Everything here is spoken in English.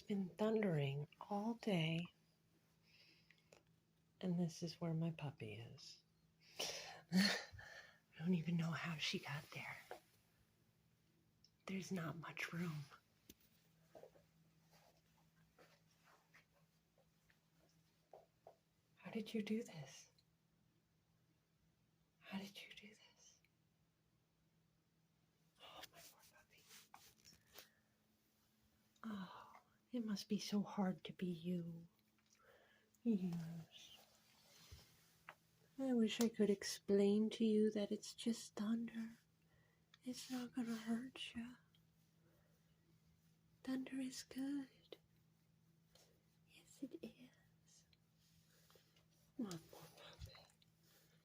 been thundering all day, and this is where my puppy is. I don't even know how she got there. There's not much room. How did you do this? How did you do this? Oh, my poor puppy. Oh, it must be so hard to be you. Yes. I wish I could explain to you that it's just thunder. It's not gonna hurt you. Thunder is good. Yes, it is. Well,